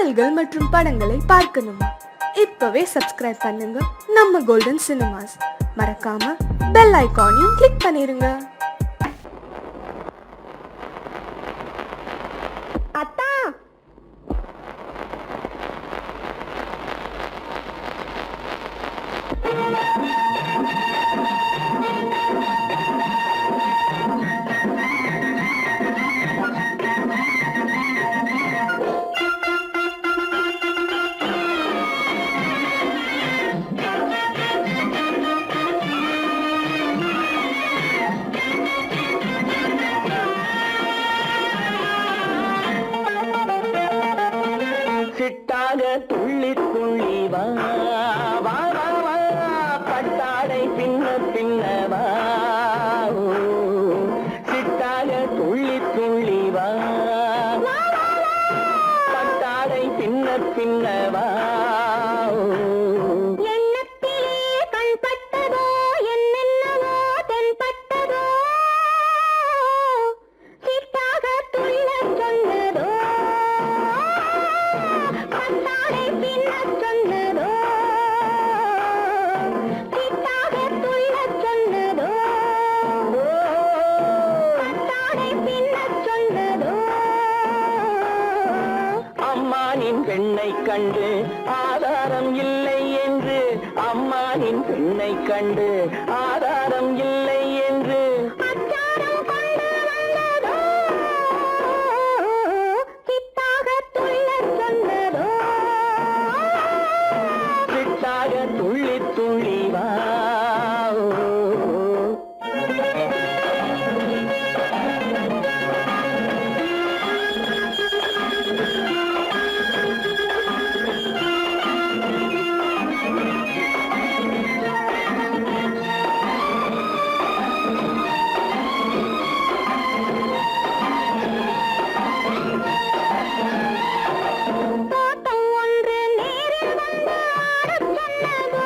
பாடல்கள் மற்றும் படங்களை பார்க்கணுமா? இப்பவே சப்ஸ்கிரைப் பண்ணுங்க நம்ம கோல்டன் சினிமாஸ். மறக்காம பெல் ஐகானையும் கிளிக் பண்ணிருங்க. அத்தா, சிட்டாக துள்ளி துள்ளி வா வா வா வா, பட்டாடை பின்ன பின்ன வா. ஓ, சிட்டாக துள்ளி துள்ளி வா, பட்டாடை பின்ன பின்ன வா. எண்ணத்திலே கண் பட்டதோ, என்னென்னவோ தென்பட்டதோ, சிட்டாக துள்ளச் சொன்னதோ, பட்டாடை பின்னச் சொன்னதோ, சிட்டாக துள்ளச் சொன்னதோ, பட்டாடை பின்னச் சொன்னதோ. அம்மானின் பெண்ணை கண்டு ஆதாரம் இல்லை என்று, அம்மானின் பெண்ணை கண்டு ஆதாரம் இல்லை என்று, அச்சாரம் கொண்டு வந்ததோ, சிட்டாக துள்ளச் சொன்னதோ. சிட்டாக துள்ளி துள்ளி வா. தோட்டம் ஒன்று நேரில் வந்து ஆடச் சொன்னதோ,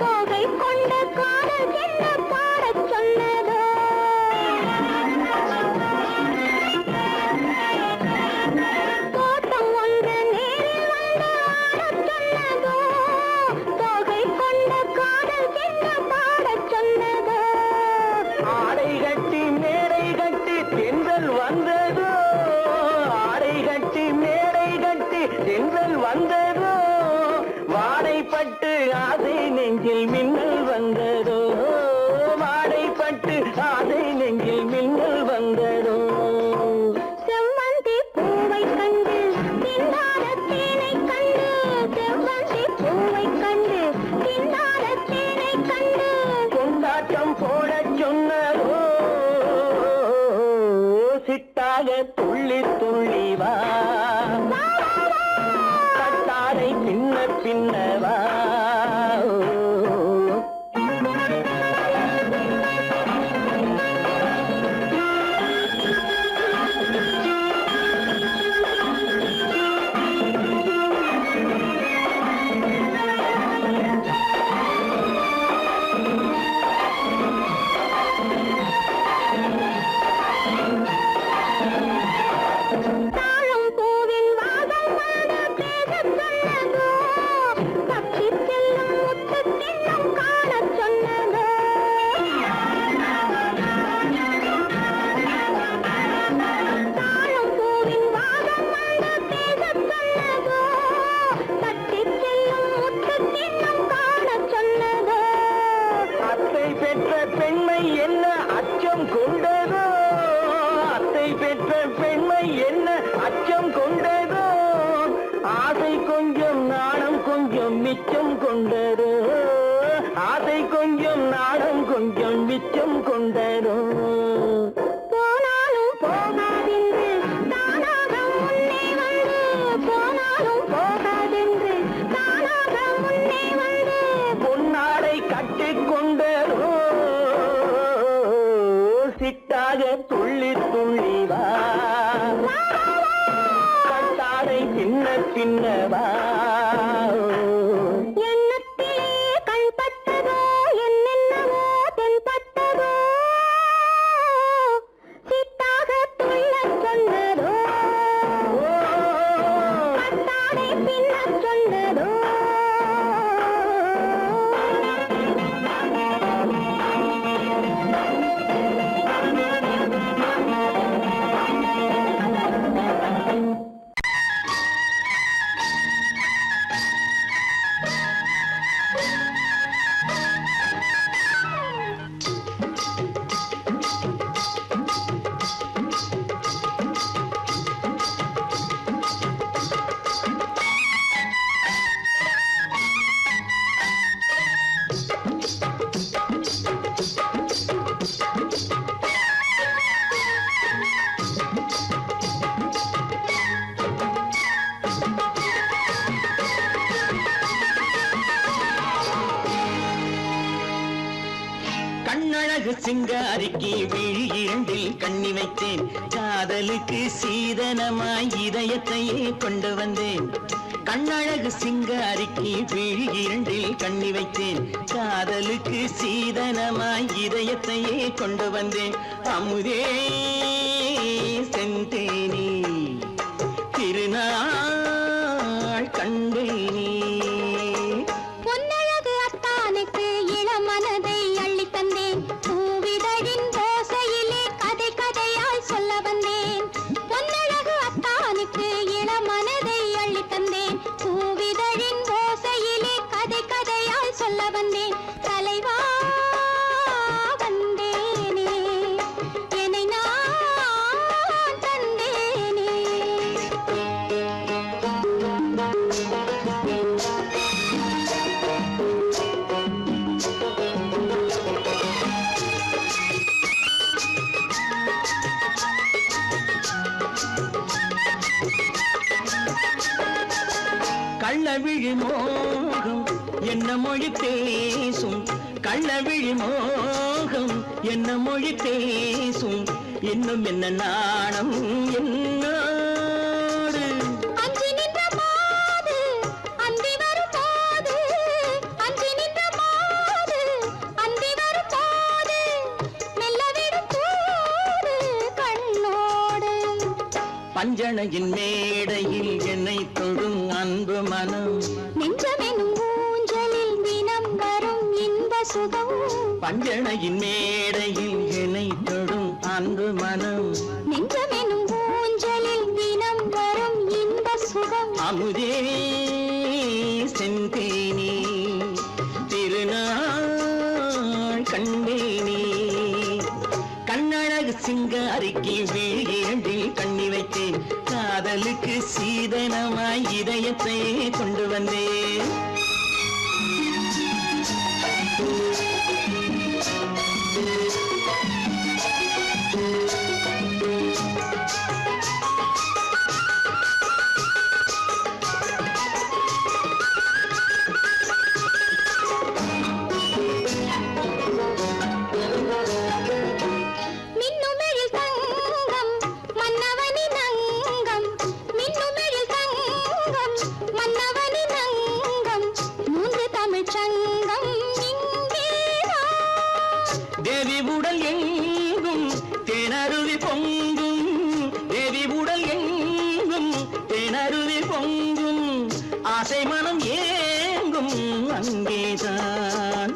தோகை கொண்ட காதல் என்ன பாடச் சொன்னதோ. தோட்டம் ஒன்று நேரில் வந்து ஆடச் சொன்னதோ, தோகை கொண்ட காதல் என்ன பாடச் சொன்னதோ. ஆடை கட்டி மேடை கட்டி தென்றல் வந்ததோ, ஆடை கட்டி மேடை கட்டி தென்றல் வந்ததோ, வாடைப்பட்டு ஆசை நெஞ்சில் மின்னல் வந்ததோ, வாடைப்பட்டு ஆசை நெஞ்சில் மின்னல் வந்ததோ. செவ்வந்தி பூவை கண்டு திண்டாட தேனை கண்டு, செவ்வந்தி பூவை கண்டு திண்டாட தேனை கண்டு, கொண்டாட்டம் போடச் சொன்னதோ, சிட்டாக துள்ளி துள்ளி வா, கட்டாரை பின்ன பின்ன வா. தாழம் பூவின் வாசம் வந்து பேசச் சொன்னதோ, தப்பிச் செல்லும் முத்துக் கிண்ணம் காணச் சொன்னதோ. தாழம் பூவின் வாசம் வந்து பேசச் சொன்னதோ, தப்பிச் செல்லும் முத்துக் கிண்ணம் காணச் சொன்னதோ. அத்தை பெற்ற பெண்மை என்ன அச்சம் கொண்டதோ, அத்தை பெற்ற பெண்மை என்ன அச்சம் கொண்டதோ, ஆசை கொஞ்சம் நாணம் கொஞ்சம் மிச்சம் கொண்டதோ, ஆசை கொஞ்சம் நாணம் கொஞ்சம் மிச்சம் கொண்டதோ. போனாலும் போகாதென்று தானாக முன்னே வந்து, போனாலும் போகாதென்று தானாக முன்னே வந்து, பொன்னாடை கட்டிக்கொண்டதோ, சிட்டாக துள்ளி துள்ளி வா, கட்டாடை பின்ன பின்ன வா. எண்ணத்திலே கண் பட்டதோ, என்னென்னவோ தென்பட்டதோ, சிட்டாக துள்ளச் சொன்னதோ, பட்டாடை சிங்காரிக்கு விழி இரண்டில் கண்ணி வைத்தேன் காதலுக்கு சீதனமாய் இதயத்தையே கொண்டு வந்தேன் கண்ணழகு சிங்காரிக்கு விழி இரண்டில் கண்ணி வைத்தேன் காதலுக்கு சீதனமாய் இதயத்தையே கொண்டு வந்தேன் அமுதே செந்தேனே திருநாள் கண்டேனே பொன்னழகு அத்தானுக்கு இளமனதை அள்ளி தந்தேன் பூவிதழின் ஓசையிலே கதை கதையாய் சொல்ல வந்தேன் பொன்னழகு அத்தானுக்கு இளமனதை அள்ளி தந்தேன் பூவிதழின் ஓசையிலே கதை கதையாய் சொல்ல வந்தேன் தலைவா வந்தேனே என்னை நான் தந்தேனே கள்ளவிழி மோகம் என்ன மொழி பேசும் கள்ளவிழி மோகம் என்ன மொழி பேசும் இன்னும் என்ன நாணம் என்னோடு அஞ்சி நின்ற மாது அந்தி வரும் போது அஞ்சி நின்ற மாது அந்தி வரும் போது மெல்ல விடும் போது கண்ணோடு பஞ்சணையின் மேடையில் என்னை தொடும் அன்பு மனம் நெஞ்சமெனும் ஊஞ்சலில் தினம் வரும் இன்ப சுகம் பஞ்சணையின் மேடையில் என்னை தொடும் அன்பு மனம் நெஞ்சமெனும் ஊஞ்சலில் தினம் வரும் இன்ப சுகம் அமுதே செந்தேனே திருநாள் கண்டேனே கண்ணழகு சிங்காரிக்கு வீழில் கண்ணி வைத்தேன் காதலுக்கு சீதனமாய் இதயத்தை கொண்டு வந்தேன் மின்னுமெழில் தங்கம் மன்னவனின் அங்கம் மின்னுமெழில் தங்கம் மன்னவனின் அங்கம் மூன்று தமிழ்ச் சங்கம் இங்கேதான் தேவி உடல் எங்கும் தேனருவி பொங்கும் தேவி உடல் எங்கும் தேனருவி பொங்கும் ஆசை மனம் ஏங்கும் அங்கேதான்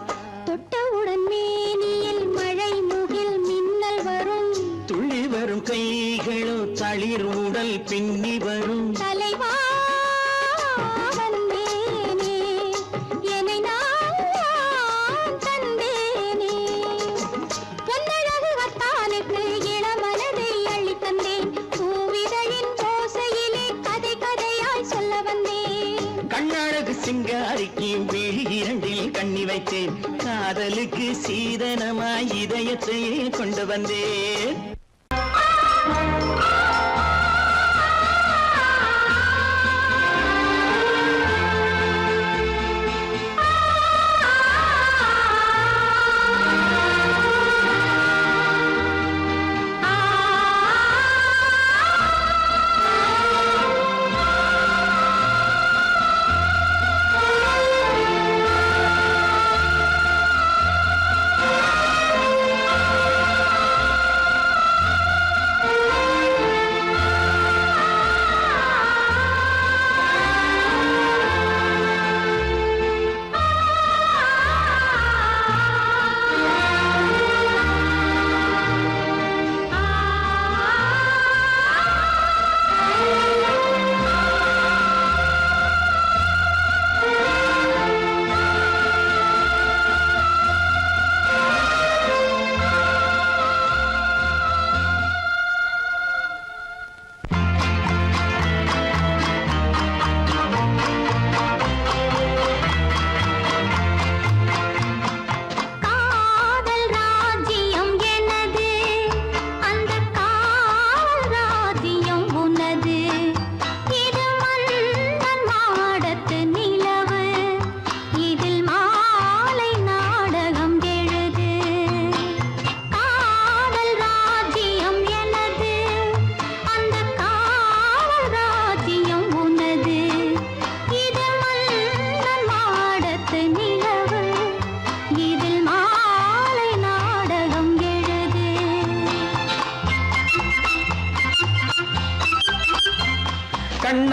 தொட்டவுடன் மேனியில் மழை முகில் மின்னல் வரும் துள்ளி வரும் கைகளோ தளிர் உடல் பின்னி வரும் தலைவா வந்தேனே என்னை நான் தந்தேனே பொன்னழகு அத்தானுக்கு இளமனதை அள்ளி தந்தேன் பூவிதழின் ஓசையிலே கதை கதையாய் சொல்ல வந்தேன் கண்ணழகு சிங்காரிக்கு விழி இரண்டில் கண்ணி வைத்தேன் காதலுக்கு சீதனமாய் இதயத்தையே கொண்டு வந்தேன்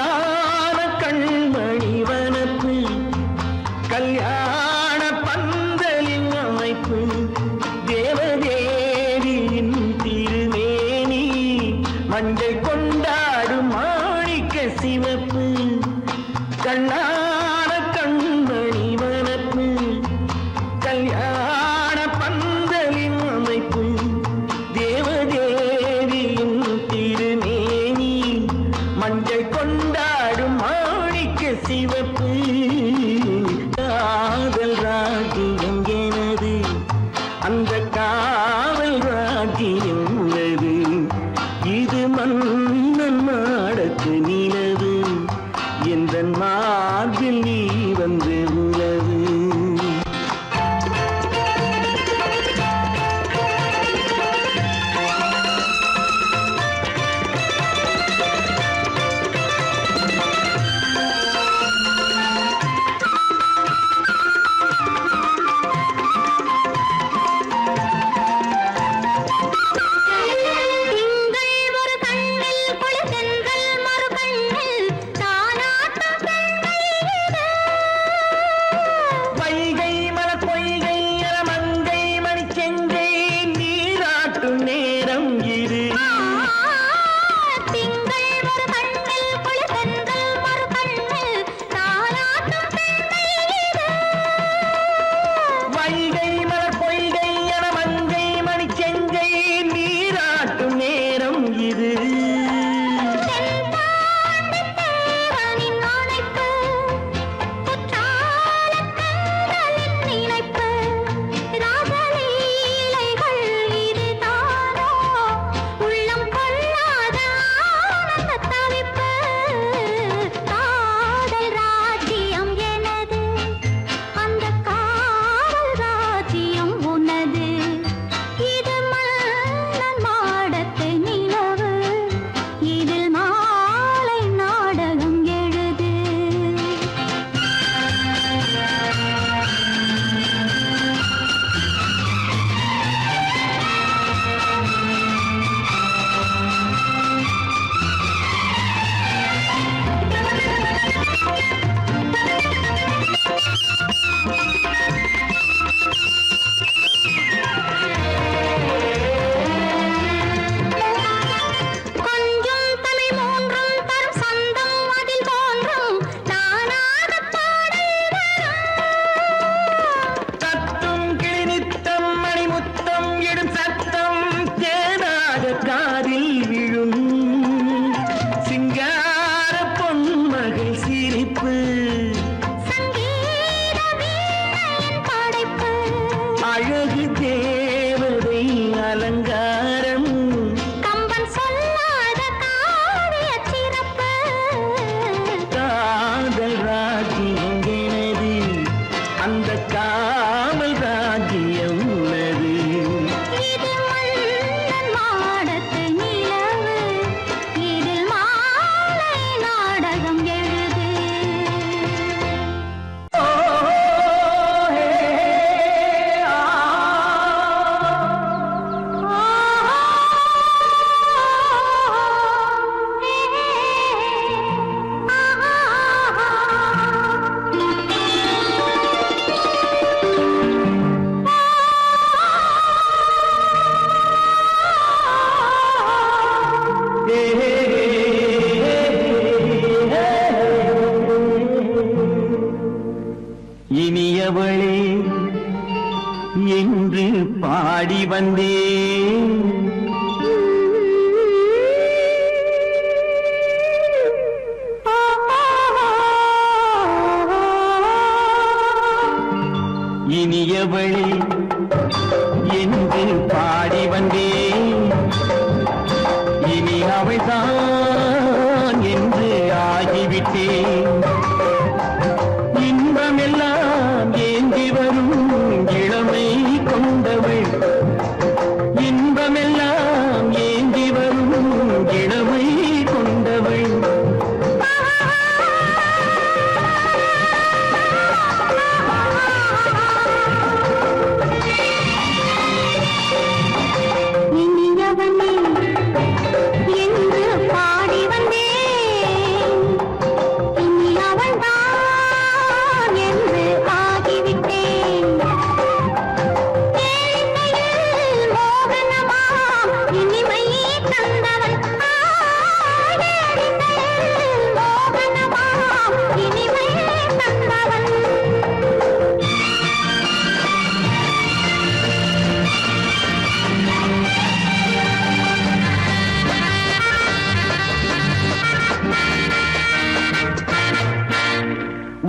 கண்ணான கண்மணி வனப்பு கல்யாண பந்தலின் அமைப்பு தேவதேவியின் திருமேனி மஞ்சள் கொண்டாடும் மாணிக்க சிவப்பு கண்ணான கண்மணி வனப்பு கல்யாண பந்தலின் அமைப்பு தேவதேவியின் திருமேனி மஞ்சள் கொண்டாடும் மாணிக்க சிவப்பு காதல் ராஜ்யம் எனது அந்த காவல் ராஜ்யம் உள்ளது இது மன்னன் மாடத்து நிலவு என்ற மார்பில் நீ வந்து உலவு திங்கள் ஒரு கண்ணில் குளிர்தென்றல் மறு கண்ணில் தாலாட்டும் பெண்மை இது. வைகை மலர் பொய்கை அலமங்கை மணிச்செங்கை நீராட்டும் நேரம் இது திங்கள் ஒரு கண்ணில் குளிர்தென்றல் மறு கண்ணில் தாலாட்டும் பெண்மை இது. வைகை மலர் பொய்கை அலமங்கை மணிச்செங்கை நீராட்டும் நேரம் இது தென்பாண்டித் தேவனின் ஆணைப்பு, குற்றாலக் கண்களின் நினைப்பு, ராசலீலைகள் இதுதானோ, உள்ளம் கொள்ளாத ஆனந்தத் தவிப்பு. காதல் ராஜ்யம் எனது, அந்தக் காவல் ராஜ்யம் உனது. இது மன்னன் மாடத்து நிலவு, இதில் மாலை நாடகம் எழுது. கொஞ்சம் தமிழ் மூன்றும் தரும் சந்தம் அதில் தோன்றும் தானாகப் பாடல் வரும். தத்தும் கிளிநித்தம் மணிமுத்தம் எடும் சத்தம் தேனாக காதில் விழும் சிங்கார பொன்மகள் சிரிப்பு சங்கீத வீணையின் படைப்பு, அழகு தேவதை அலங்காரம் கம்பன் சொல்லாத காவியச் சிறப்பு. காதல் ராஜ்யம் எனது அந்த காவல் ராஜ்யம் உள்ளது இது மன்னன் மாடத்து நிலவு, இதில் மாலை நாடகம் எழுது. இனியவளே என்று பாடி வந்தேன் இனியவளே என்று பாடி வந்தேன் இனி அவள்தான் என்று ஆகிவிட்டேன் இன்பமெல்லாம் ஏந்தி வரும் இளமை கொண்டவள் இன்பமெல்லாம் ஏந்தி வரும் இளமை கொண்டவள் இனியவனே என்று பாடி வந்தேன்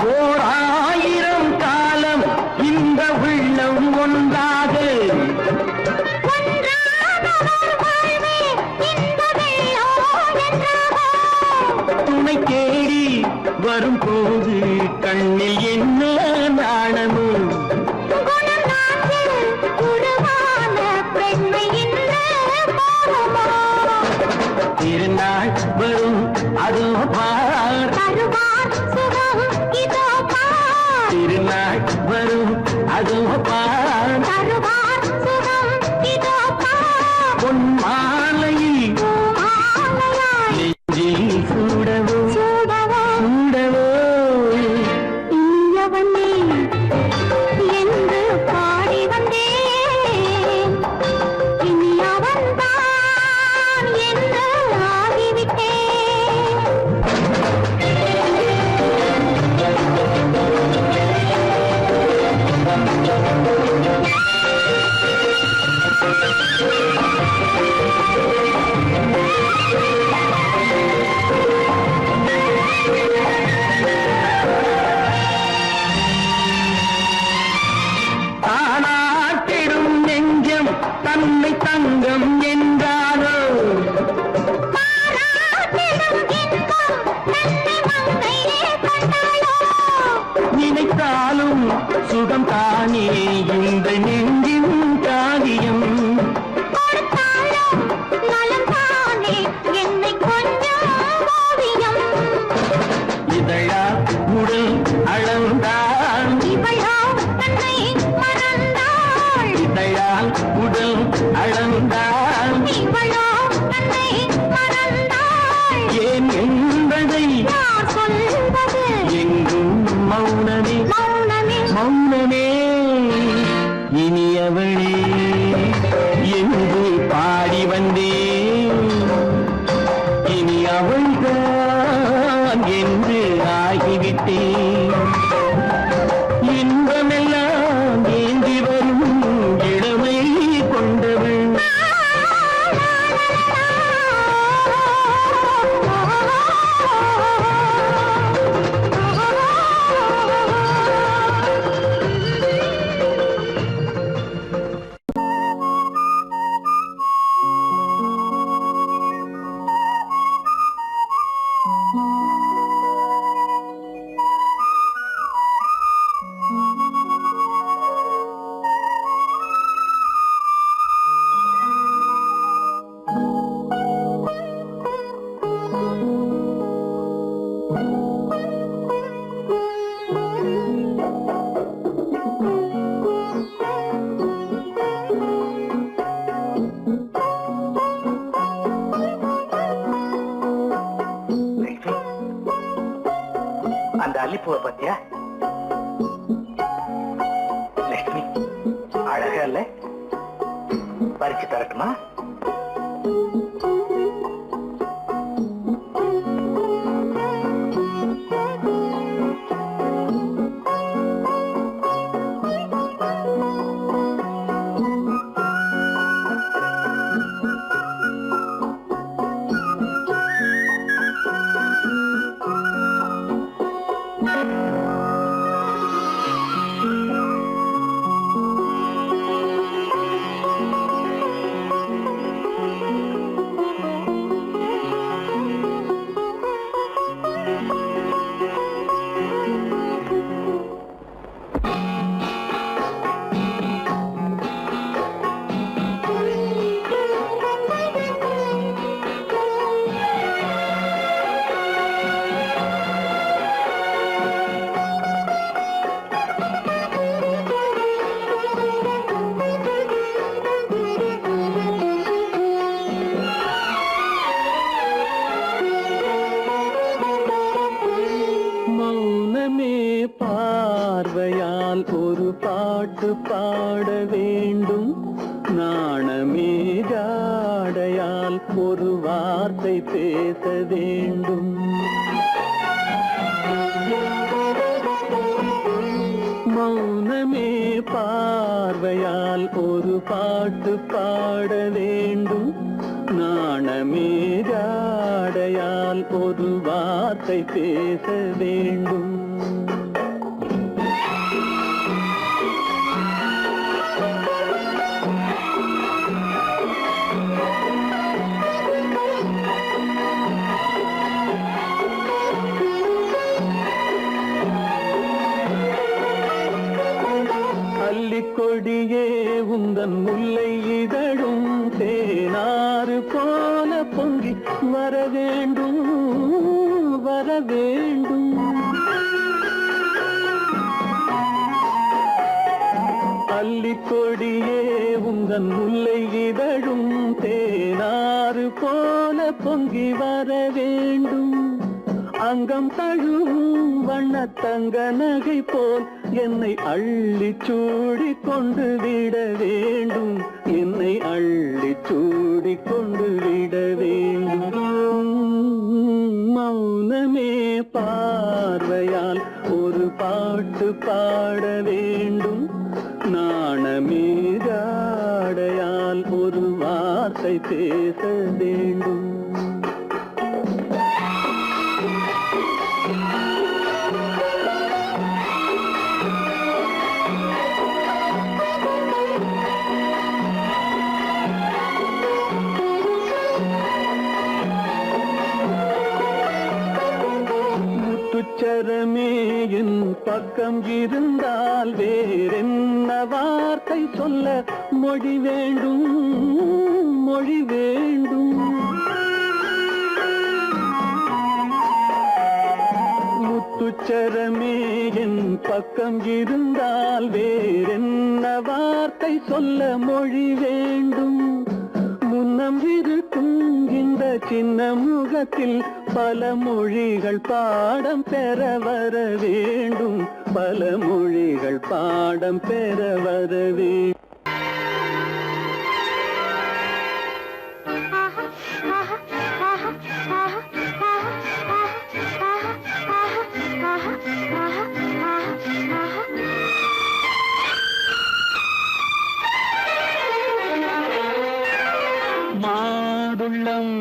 ஓர் 1000 காலம் இந்த உள்ளம் ஒன்றாக துணை தேடி வரும்போது கண்ணில் என்ன நாணமோ திருநாள் வரும் அதோ பார் திருநாள் வரும் அதோ பார் பொன் மாலையில் நெஞ்சில் சூடவோ சூடவோ என்று பாடி வந்தேன் இனி அவன்தான் என்று ஆகிவிட்டேன் தானாட்டிடும் நெஞ்சம் தன்னை தங்கம் என்றாரோ நினைத்தாலும் சுகம் தானே இந்த நெஞ்சின் காரியம் இதழா உடல் அளந்தான் இதழால் உடல் அளந்தான் ஏன் என்பதை எங்கும் மௌனமே மௌனமே இனியவளே என்று பாடி வந்தேன் இனி அவள்தான் என்று ஆகிவிட்டேன் இன்பமெல்லாம் ஏந்தி வரும் இளமை கொண்டவள் அந்த அல்லிப்பூவை பத்தியா லட்சுமி அழகா இல்ல பறிச்சு தரட்டுமா பார்வையால் ஒரு பாட்டு பாட வேண்டும் நாணமே ஜாடையால் ஒரு வார்த்தை பேச வேண்டும் மௌனமே பார்வையால் ஒரு பாட்டு பாட வேண்டும் நாணமே ஜாடையால் ஒரு வார்த்தை பேச வேண்டும் கொடியே உந்தன் முல்லை இதழும் தேனாறு போல பொங்கி வர வேண்டும் வர வேண்டும். அல்லிக்கொடியே உந்தன் முல்லை இதழும் தேனாறு போல பொங்கி வர வேண்டும். அங்கம் தழுவும் வண்ணத்தங்க நகை போல் என்னை அள்ளி சூடி கொண்டு விட வேண்டும். என்னை அள்ளி சூடி கொண்டு விட வேண்டும். மௌனமே பார்வையால் ஒரு பாட்டு பாட வேண்டும். நாணமீதாடையால் ஒரு வார்த்தை பேச வேண்டும். முத்துச்சரமே என் பக்கம் இருந்தால் வேறென்ன வார்த்தை சொல்ல மொழி வேண்டும் மொழி வேண்டும். முத்துச்சரமே என் பக்கம் இருந்தால் வேறென்ன வார்த்தை சொல்ல மொழி வேண்டும். முன்னம் இருக்கும் இந்த சின்ன முகத்தில் பல மொழிகள் பாடம் பெற வர வேண்டும். பல மொழிகள் பாடம் பெற வர வேண்டும். மாதுளம்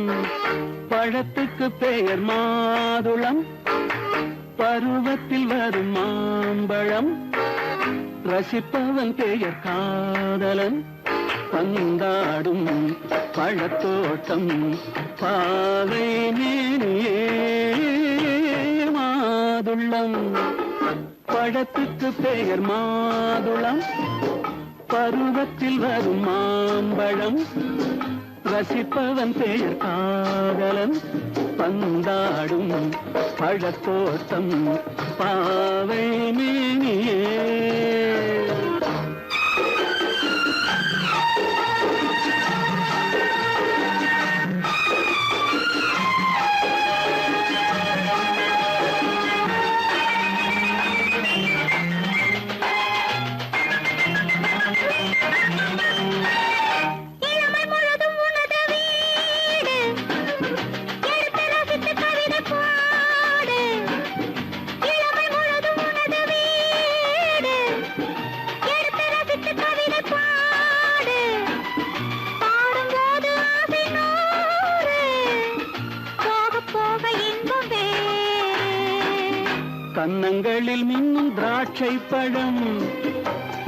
பழத்துக்கு பெயர் மாதுளம். பருவத்தில் வரும் மாம்பழம். ரசிப்பவன் பெயர் காதலன். பந்தாடும் பழத்தோட்டம் பாவை மேனியே. மாதுளம் பழத்துக்கு பெயர் மாதுளம். பருவத்தில் வரும் மாம்பழம். ரசிப்பவன் பெயர் காதலன். பந்தாடும் பழத்தோட்டம் பாவை மேனியே. கன்னங்களில் மின்னும் திராட்சை பழம்.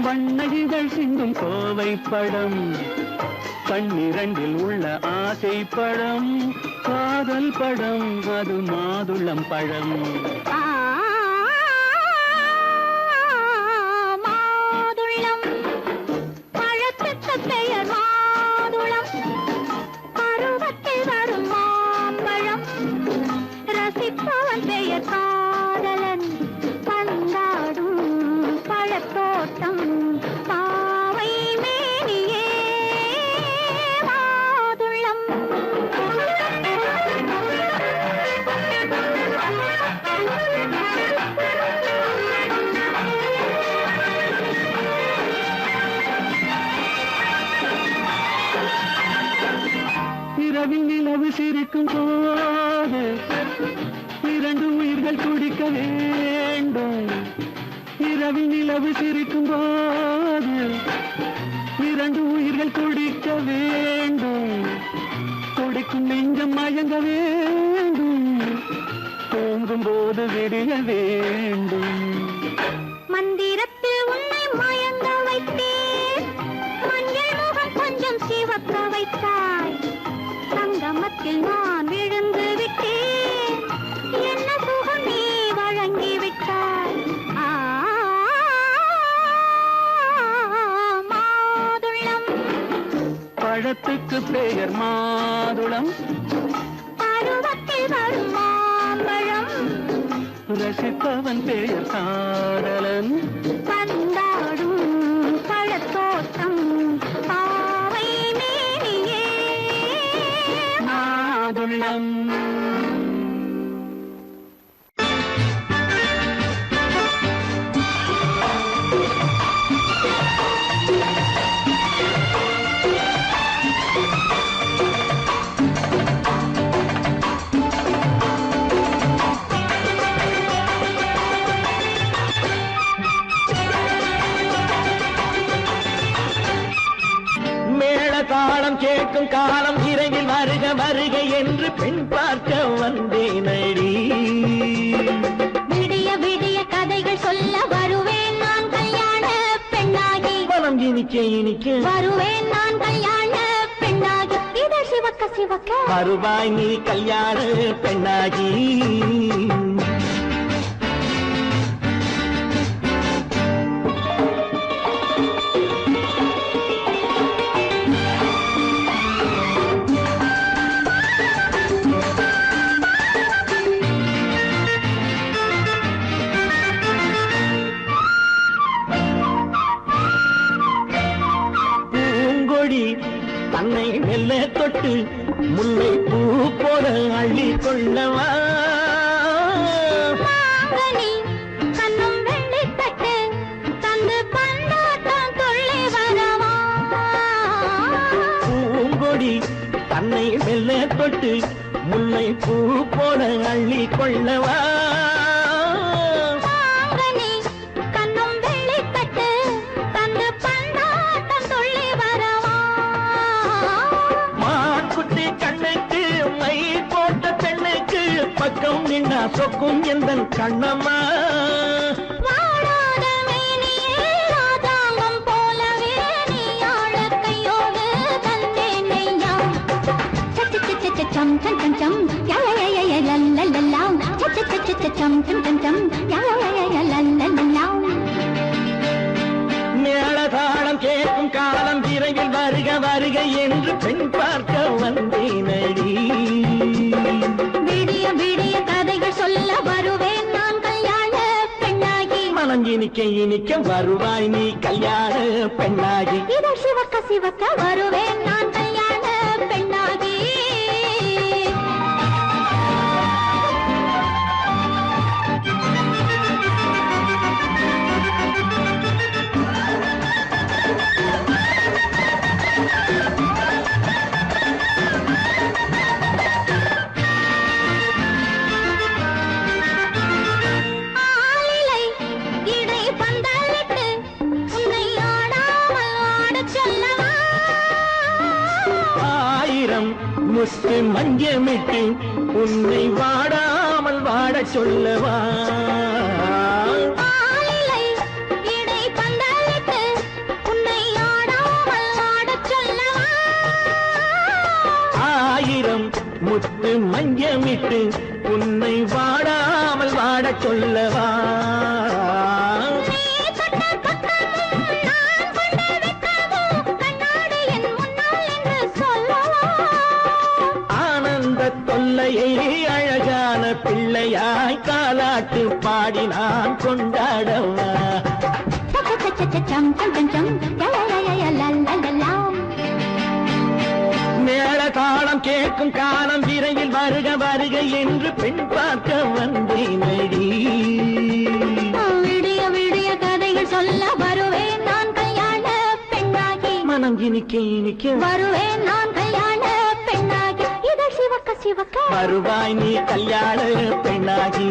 வண்ண இதழ் சிந்தும் கோவை பழம். கண்ணிரண்டில் உள்ள ஆசை பழம். காதல் பழம் அது மாதுளம் பழம். மாதுளம் பழத்துக்கு பெயர் மாதுளம். பருவத்தில் வரும் மாம்பழம். ரசிப்பவன் பெயர் காதலன். பந்தாடும் பழத்தோட்டம் பாவை மேனியே. மாதுளம் இரவில் நிலவு சிரிக்கும் போது இரண்டு உயிர்கள் துடிக்க வேண்டும். இரவில் நிலவு சிரிக்கும் போது இரண்டு உயிர்கள் துடிக்க வேண்டும். துடிக்கும் நெஞ்சம் மயங்க வேண்டும். தூங்கும் போது விடிய வேண்டும். மந்திரத்தில் உன்னை மயங்க வைத்தேன். மஞ்சள் முகம் கொஞ்சம் சிவக்க வைத்தாய். சங்கமத்தில் நான் விழுந்து விட்டேன். என்ன சுகம் நீ வழங்கி விட்டாய். பழத்துக்கு பெயர் மாதுளம், பருவத்தில் வரும் மாம்பழம், ரசிப்பவன் பெயர் காதலன். பந்தாடும் பழத்தோட்டம் பாவை மேனியே மாதுளம். தாளம் கேட்கும் காலம் விரைவில் வருக வருக என்று பெண் பார்க்க வந்தேனடி. விடிய விடிய கதைகள் சொல்ல வருவேன் நான் கல்யாண பெண்ணாகி. மனம் இனிக்க இனிக்க வருவேன் நான் கல்யாண பெண்ணாகி. இதழ் சிவக்க சிவக்க வருவாய் நீ கல்யாண பெண்ணாகி. தன்னை மெல்ல தொட்டு முல்லை பூ போல அள்ளி கொள்ளவா. கண்ணும் வெள்ளி தட்டு தந்து பந்தாட்டம் துள்ளி வரவா. பூங்கொடி தன்னை மெல்ல தொட்டு முல்லை பூ போல அள்ளி கொள்ளவா. பக்கம் நின்னா சொக்கும் எந்தன் கண்ணம்மா. வாழாத மேனியே ராதாங்கம் போலவே நீ ஆழ கையோடு தந்தேன் நெய்யா. சச்ச சச்ச சம் சம் சம் சம் யய லல்லல்லா. சச்ச சச்ச சம் சம் சம் சம் யய லல்லல்லா. மேளதாளம் கேட்கும் காலம் விரைவில் வருக வருக என்று பெண் பார்க்க வந்தேனடி. விடிய விடிய கதைகள் சொல்ல வருவேன் நான் கல்யாண பெண்ணாகி. மனம் இனிக்க இனிக்க வருவாய் நீ கல்யாண பெண்ணாகி. இதழ் சிவக்க சிவக்க வருவேன் நான் கல்யாண பெண்ணாகி. முத்து மஞ்சமிட்டு உன்னை வாடாமல் வாட சொல்லவா. ஆயிரம் முத்து மஞ்சமிட்டு உன்னை வாடாமல் வாட சொல்லவா. தொல்லையை அழகான பிள்ளையாய் காலாட்டு பாடி நான் கொண்டாடவா. மேள தாளம் கேட்கும் காலம் விரைவில் வருக வருக என்று பெண் பார்க்க வந்தேனடி. விடிய விடிய கதைகள் சொல்ல வருவேன் நான் கல்யாண பெண்ணாகி. மனம் இனிக்க இனிக்க வருவேன் நான் கல்யாண பெண்ணாகி. இதழ் சிவக்க சிவக்க வருவாய் நீ கல்யாண பெண்ணாகி.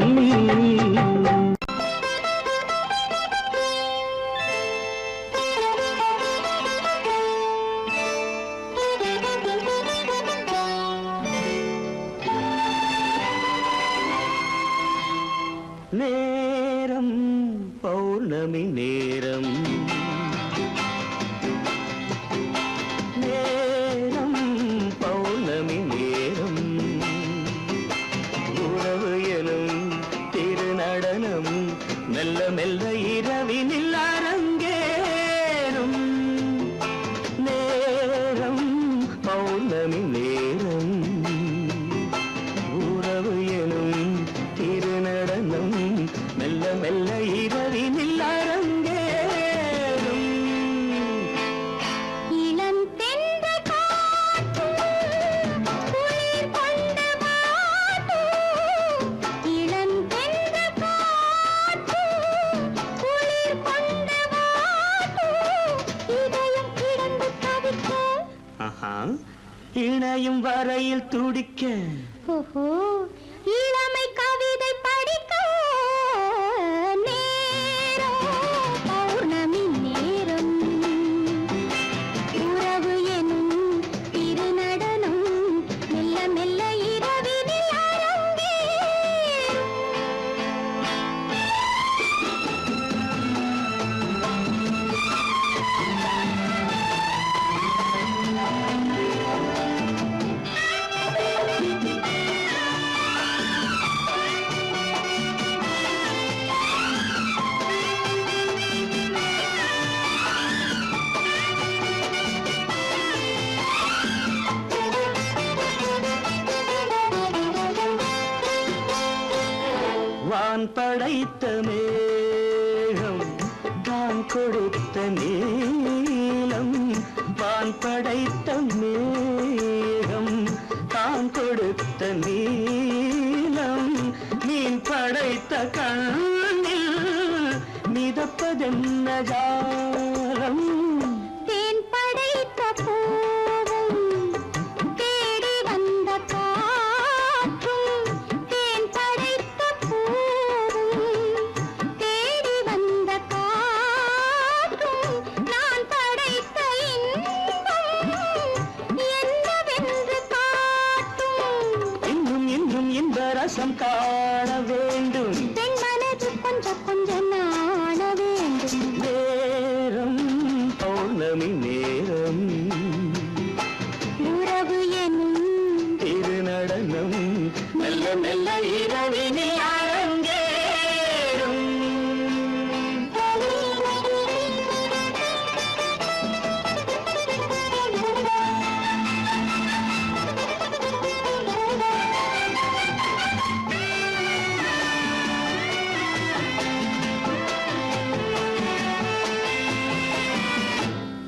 நேரம் பௌர்ணமி நேரம், நேரம் பௌர்ணமி நேரம், உறவு எனும் திருநடனம் மெல்ல மெல்ல இரவினில் அரங்கேறும். நேரம் இணையும் வரையில் துடிக்க ஓஹோ இளமை கவிதை படிக்க நேரம் பௌர்ணமி நேரம் உறவு எனும் திருநடனம் மெல்ல மெல்ல இரவினில் அரங்கேறும். வான் படைத்த மேகம் தான் கொடுத்த நீலம் வான் படைத்த மேகம் தான் கொடுத்த நீலம் மீன் படைத்த கண்ணில் மிதப்பதென்ன ஜாலம் தேன் படைத்த பூவும் தேடி வந்த காற்றும் தேன் படைத்த பூவும் தேடி வந்த காற்றும் நான் படைத்த இன்பம் என்னவென்று காட்டும். இன்னும் இன்னும் இந்த ரசம் காண வேண்டும் பெண் மனது கொஞ்சம் கொஞ்சம் நாண வேண்டும். நேரம் பௌர்ணமி நேரம் உறவு எனும் திருநடனம் மெல்ல மெல்ல இரவினில் அரங்கேறும்.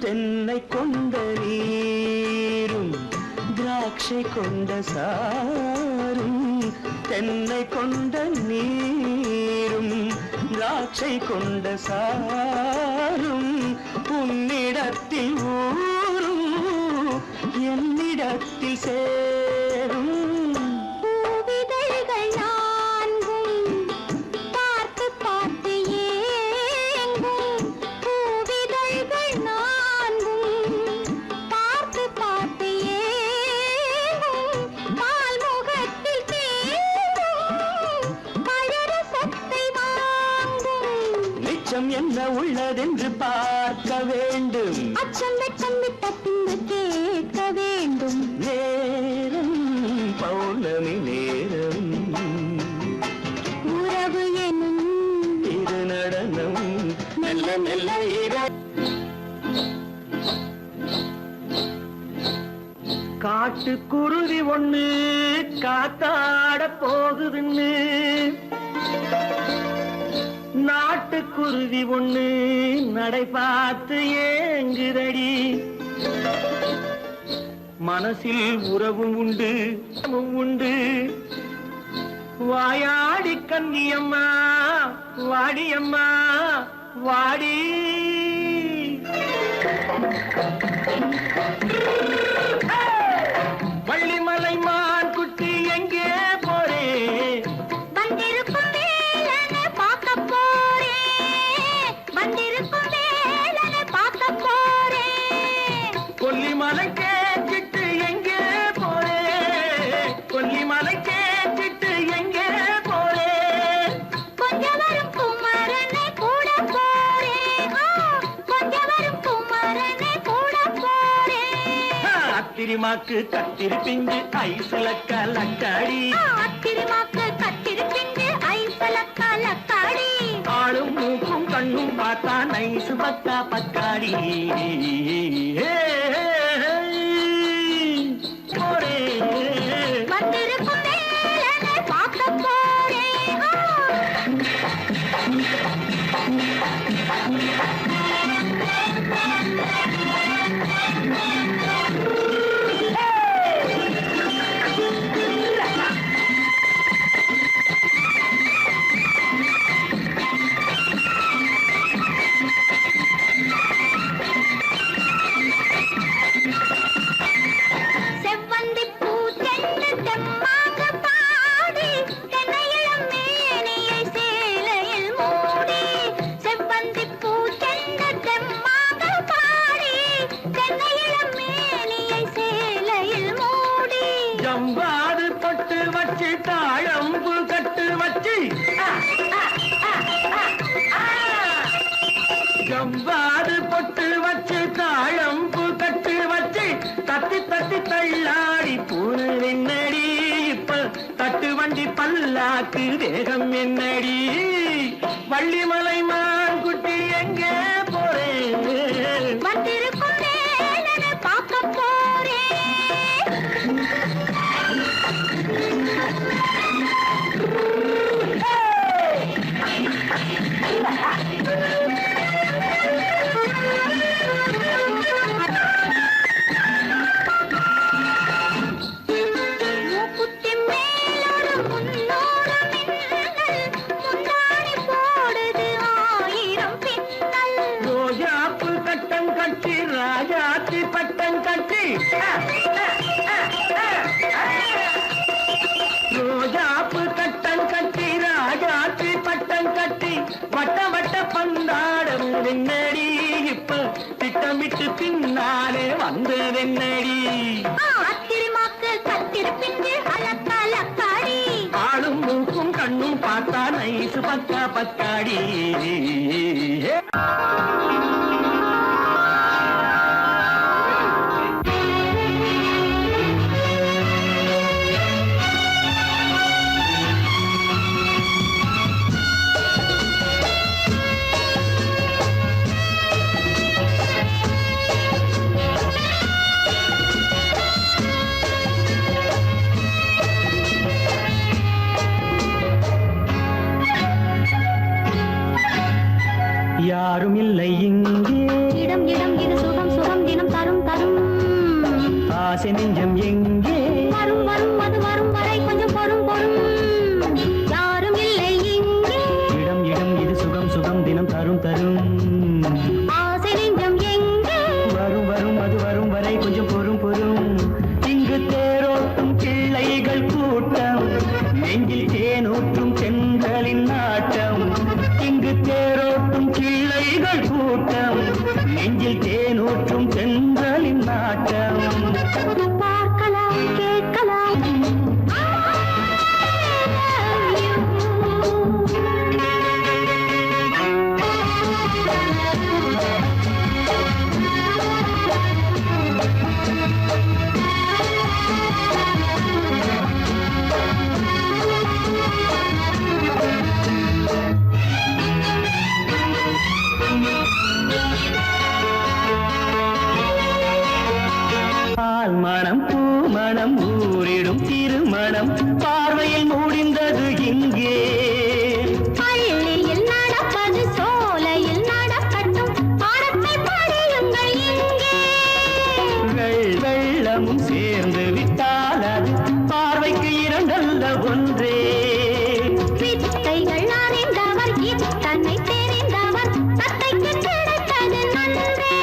தென்னை கொண்ட நீரும் திராட்சை கொண்ட சாரும் தென்னை கொண்ட நீரும் திராட்சை கொண்ட சாரும் உன்னிடத்தில் ஊரும் என்னிடத்தில் சேரும் பூவிதழ்கள் நான்கும் பார்த்து பார்த்து ஏங்கும். பூவிதழ்கள் நான்கும் பார்த்து பார்த்து ஏங்கும். பால்முகத்தில் தேங்கும் பழரசத்தை வாங்கும். நிச்சம் என்ன உள்ளதென்று பார்க்க வேண்டும் அச்சம் வெச்சம் விட்ட பின்பு கேட்க வேண்டும். நேரம் பௌர்ணமி நேரம் உறவு எனும் திருநடனம் மெல்ல மெல்ல காட்டுக்குருவி ஒண்ணு காத்தாட போகுதுன்னு நாட்டுக்குருவி ஒண்ணு நடை பார்த்து ஏங்குதடி மனசில் உறவும் உண்டு உண்டு வாயாடி கன்னியம்மா வாடியம்மா வாடி வள்ளிமலை மான் குட்டி எங்கே போறே வந்திருக்கும் வேலனை பார்க்க போறேன். வந்திருக்கும் வேலனை பார்க்க போறேன். கொல்லிமலை கேட்டுட்டு எங்கே போறே கொல்லிமலை கேட்டுட்டு எங்கே போறே கொஞ்சம் வரும் குமரனை கூட போறேன். கொஞ்சம் வரும் குமரனை கூட போறேன். அத்திரிமாக்கு கத்திருப்பிஞ்சு ஐசுல கலக்காடி அத்திரிமாக்கு கத்திருப்பிஞ்சு ஐசல கலக்காடி ஆளும் மூக்கும் கண்ணும் பார்த்தா நைசு பக்கா பக்காடி போரே வந்திருக்கும் வேலனை பார்க்க போறேன். செவ்வாய் உனக்கு தேகம் என்னடி வள்ளிமலை மான் குட்டி எங்கே போறேன் வந்திருக்கும் வேலனை பார்க்க போறேன். மூக்குத்தி மேலோடு முன்னோடு மின்னல், முந்தாணி போடுது 1000 பின்னல். ரோஜாப்பு கட்டம் கட்டி ராஜாத்தி பட்டம் கட்டி ரோஜாப்பு கட்டம் கட்டி ராஜாத்தி பட்டம் கட்டி வட்ட வட்ட பந்தாடம் வெண்ணடி இப்ப திட்டமிட்டு பின்னாலே வந்ததென்னடி ஆத்திரமாக்கு கத்திருப்பின்று அலக்கலக்காடி. ஆளும் மூக்கும் கண்ணும் பார்த்தா நைசு பக்கா பக்காடி யாரும் இல்லை இங்கே இடம் இடம் இது சுகம் சுகம் தினம் தரும் தரும். ஆசை நெஞ்சம் எங்கே வரும் வரும் அது வரும் வரை கொஞ்சம் பொறும் பொறும். யாரும் இல்லை இங்கே இடம் இடம் இது சுகம் சுகம் தினம் தரும் தரும் ஆசை நெஞ்சம் எங்கே. வரும் வரும் அது வரும் வரை கொஞ்சம் பொறும் பொறும் இங்கு தேரோட்டும் பிள்ளைகள் கூட்டம் நெஞ்சில் தேனூற்றும் பெண்களின் நாட்டம் இங்கு தேரோட்டும் பிள்ளைகள் கூட்டம் நெஞ்சில் தேனூற்றும் பெண்களின் நாட்டம் பார்க்கலாம் கேட்கலாம். பால் மணம் பூ மணம் ஊரிடும் திருமணம் பார்வையில் முடிந்தது இங்கே பள்ளியில் நடப்பது சோலையில் நடக்கட்டும், பாடத்தை படியுங்கள் இங்கே. வெள்ளமும் சேர்ந்து விட்டால் அது பார்வைக்கு இரண்டல்ல ஒன்றே வித்தைகள் அறிந்தவர் இத்தனை தெரிந்தவர் தத்தைக்கு கிடைத்தது நன்றே.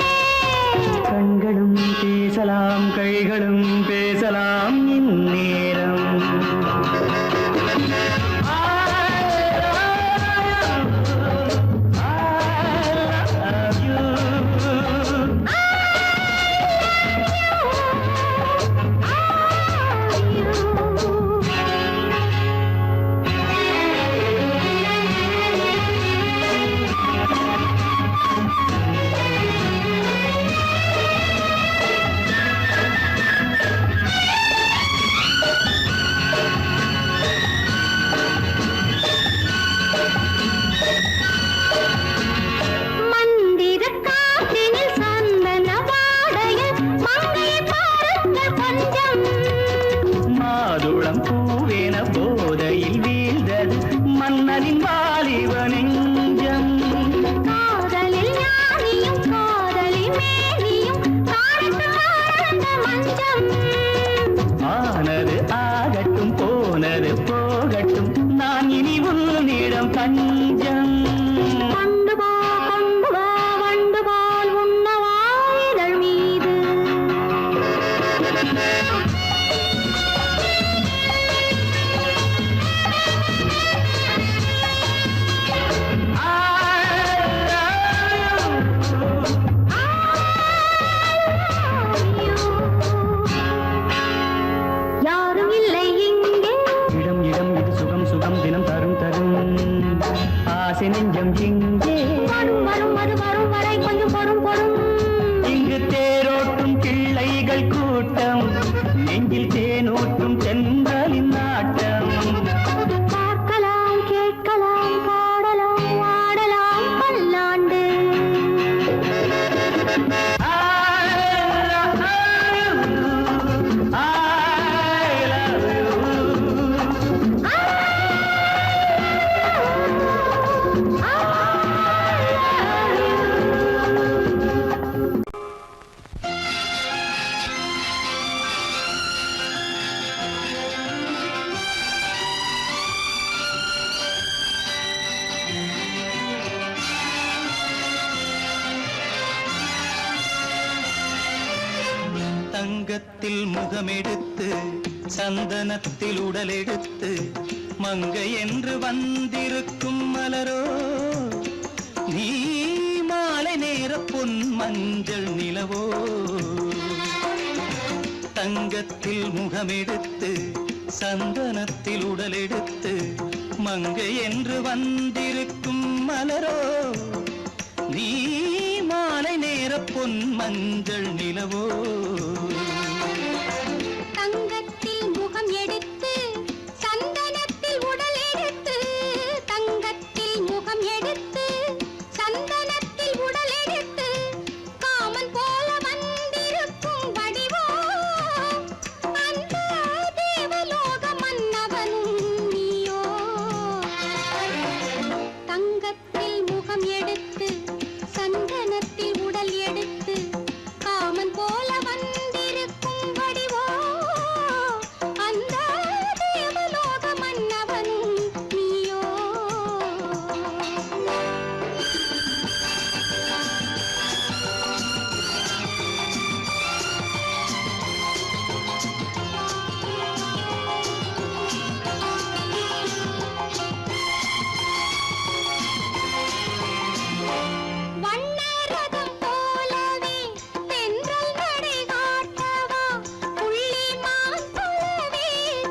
கண்களும் பேசலாம் கைகளும் பேசலாம் இந்நேரம் மந்திர காற்றினில் சந்தன வாடையில் மங்கையை பாருங்கள் கொஞ்சம். மாதுளம் பூவேன போதையில் வீழ்ந்தது மன்னனின் வாலிப நெஞ்சம் காதலில் ஞானியும் காதலில் மேனியும் காணட்டும் ஆனந்த மஞ்சம். ஆனது ஆகட்டும் போனது போகட்டும் நான் இனி உன்னிடம் பஞ்சம் கொண்டு வா வண்டு போல் உண்ணவா இதழ் மீது. யாரும் இல்லை இங்கே இடம் இடம் இது சுகம் சுகம் தினம் தரும் தரும் ஆசை நெஞ்சம் இங்கே வரும் வரும் அது வரும் வரை கொஞ்சம் பொறும் பொறும். இங்கு தேரோட்டும் பிள்ளைகள் கூட்டம் நெஞ்சில் தேனூற்றும் தென்றலின் நாட்டம் பார்க்கலாம் தங்கத்தில் முகமெடுத்து சந்தனத்தில் உடலெடுத்து மங்கை என்று வந்திருக்கும் மலரோ நீ மாலை நேர பொன் மஞ்சள் நிலவோ தங்கத்தில் முகமெடுத்து சந்தனத்தில் உடலெடுத்து மங்கை என்று வந்திருக்கும் மலரோ நீ மாலை நேர பொன் மஞ்சள் நிலவோ தங்கத்தில் முகம் எடுத்து சந்தனத்தில் உடல் எடுத்து தங்கத்தில் முகம் எடுத்து சந்தனத்தில் உடல் எடுத்து காமன் போல வந்திருக்கும் வடிவோ அந்த தேவலோக மன்னவனும் நீயோ தங்கத்தில் முகம் எடுத்து சந்தனத்தில் உடல் எடுத்து காமன் போல வந்திருக்கும் வடிவோ அந்த தேவலோக மன்னவனும் நீயோ வண்ணரதம் போலவே தென்றல் நடை காட்டவா புள்ளிமான் போலவே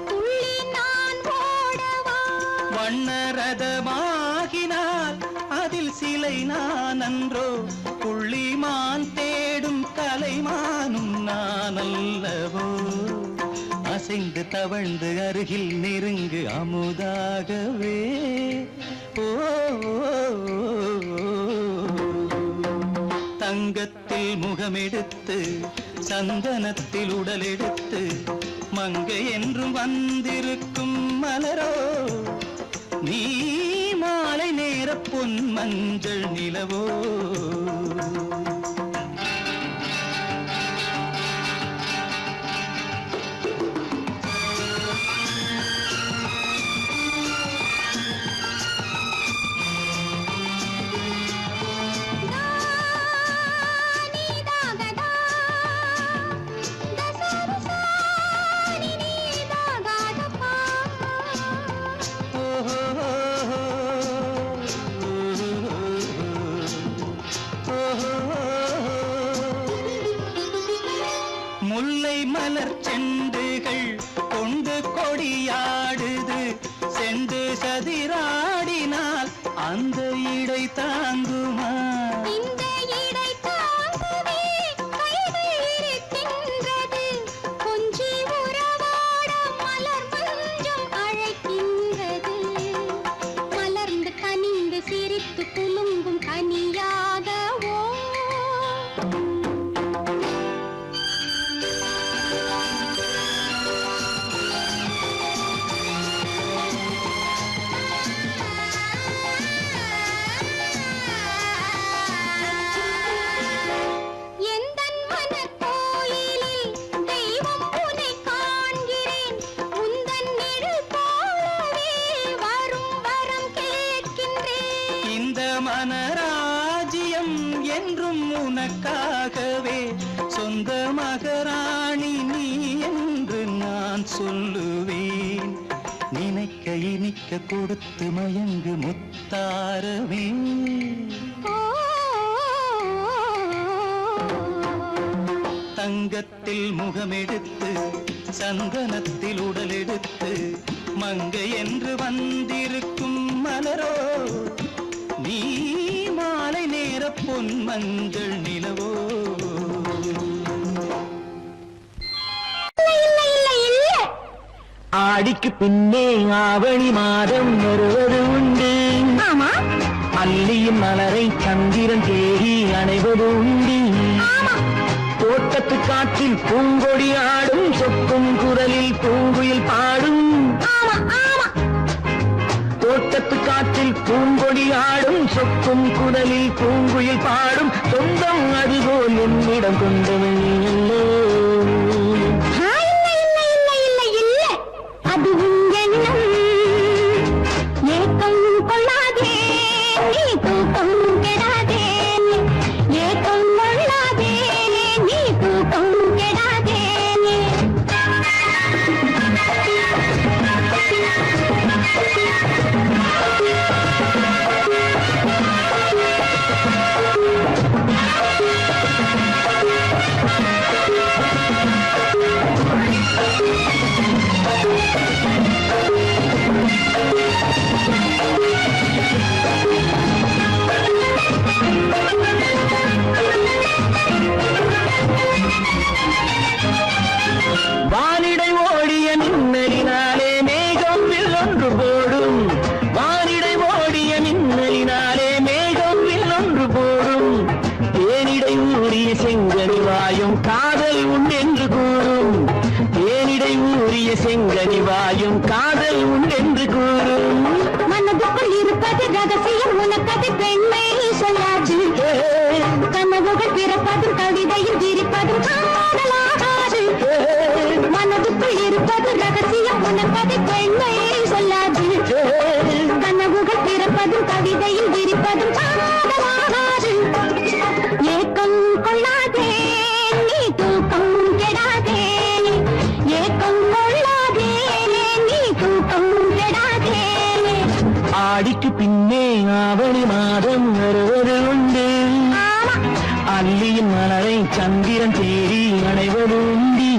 துள்ளி நான் ஓடவா வண்ணரதமாகினால் அதில் சிலை நான் அன்றோ புள்ளிமான் தேடும் கலைமானும் நான் அல்லவோ அசைந்து தவழ்ந்து அருகில் நெருங்கு அமுதாகவே ஓ தங்கத்தில் முகமெடுத்து சந்தனத்தில் உடலெடுத்து மங்கை என்றும் வந்திருக்கும் மலரோ நீ மாலை நேர பொன் மஞ்சள் நிலவோ நீதாகதா தசரசா நீதாகதப்பா முல்லை மலர் செண்டுகள் கொண்டு கொடியாடுது செண்டு சதிராடினால் அந்த இடை தாங்குமா இந்த இடை தாங்கவே கைகள் இருக்கின்றது கொஞ்சி உறவாட மலர் மஞ்சம் அழைக்கின்றது மலர்ந்து கனிந்து சிரித்து குலுங்கும் கனியாகவோ எந்தன் மனக்கோயிலில் தெய்வம் உன்னை காண்கிறேன் உந்தன் நிழல் போலவே வரும் வரம் கேட்கின்றேன் இந்த மனராஜ்யம் என்றும் உனக்காகவே சொந்த மகராணி நீ என்று நான் சொல்லுவேன் நினைக்க இனிக்க கொடுத்து மயங்கு முத்தாரவே தங்கத்தில் முகமெடுத்து சந்தனத்தில் உடலெடுத்து மங்கை என்று வந்திருக்கும் மலரோ நீ மாலை நேர பொன் மஞ்சள் நிலவோ ஆடிக்கு பின்னே ஆவணி மாதம் வருவது உண்டு அல்லியின் மலரை சந்திரன் தேடி அணைவது உண்டு தோட்டத்து காற்றில் பூங்கொடி ஆடும் சொக்கும் குரலில் பூங்குயில் பாடும் தோட்டத்து காற்றில் பூங்கொடி ஆடும் சொக்கும் குரலில் பூங்குயில் பாடும் சொந்தம் அதுபோல் என்னிடம் கொண்டவள் அது உன் எண்ணம் ஏக்கம் கொள்ளாதே நீ தூக்கம் கெடாதே ஏக்கம் கொள்ளாதே நீ தூக்கம் கெடாதே காதல் உண்டென்று கூறும் மனதுக்குள் இருப்பது ரகசியம் உனக்கது பெண்மை சொல்லாது கனவுகள் பிறப்பதும் கவிதையில் விரிப்பதும் காதலாகாது மனதுக்குள் இருப்பது ரகசியம் உனக்கது பெண்மை சொல்லாது கனவுகள் பிறப்பதும் கவிதையில் விரிப்பதும் காதலாகாது ஏக்கம் கொள்ளாதே நீ தூக்கம் கெடாதே ஏக்கம் கொள்ளாதே நீ தூக்கம் கெடாதே ஆடிக்கு பின்னே ஆவணி மாதம் வருவது உண்டு அல்லியின் மலரை சந்திரன் தேடி அடைவது உண்டு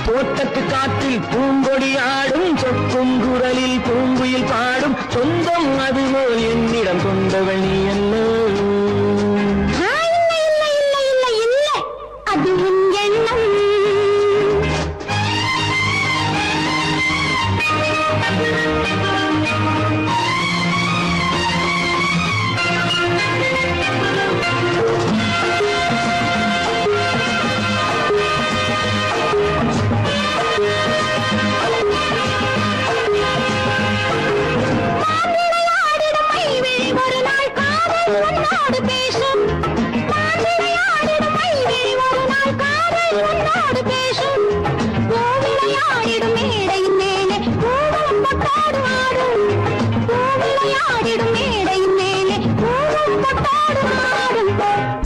தோட்டத்து காற்றில் பூங்கொடி ஆடும் சொக்கும் குரலில் பூங்குயில் பாடும் சொந்தம் அதுபோல் என்னிடம் கொண்டவள் நீ அல்ல அது உன் எண்ணம் ஒரு நாள் காதல் உன்னோடு பேசும் ஒரு நாள் காதல் உன்னோடு பேசும் பூவிளையாடிடும் மேடையின் மேலே பூவம் பொட்டாடு ஆடும் பூவிளையாடிடும் மேடையின் மேலே பூவம் பொட்டாடு ஆடும்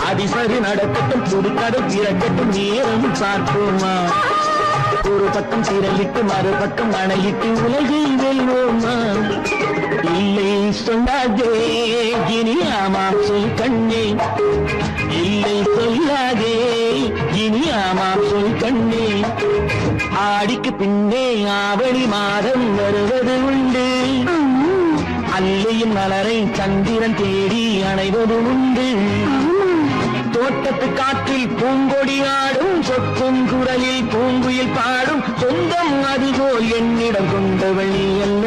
அதிசரி நடக்கட்டும் புதுக்கதை திறக்கட்டும் நேரம் பார்ப்போமா ஒரு பக்கம் சீரலிட்டு மறுபக்கம் அணையிட்டு உலகை வெல்வோமா இல்லை சொல்லாதே இனி ஆமாம் சொல் கண்ணே இல்லை சொல்லாதே இனி ஆமாம் சொல் கண்ணே ஆடிக்கு பின்னே ஆவணி மாதம் வருவது உண்டு அல்லியின் மலரை சந்திரன் தேடி அணைவது உண்டு தோட்டத்து காற்றில் பூங்கொடி ஆடும் சொக்கும் குரலில் பூங்குயில் பாடும் சொந்தம் அதுபோல் என்னிடம் கொண்டவள் நீ அல்ல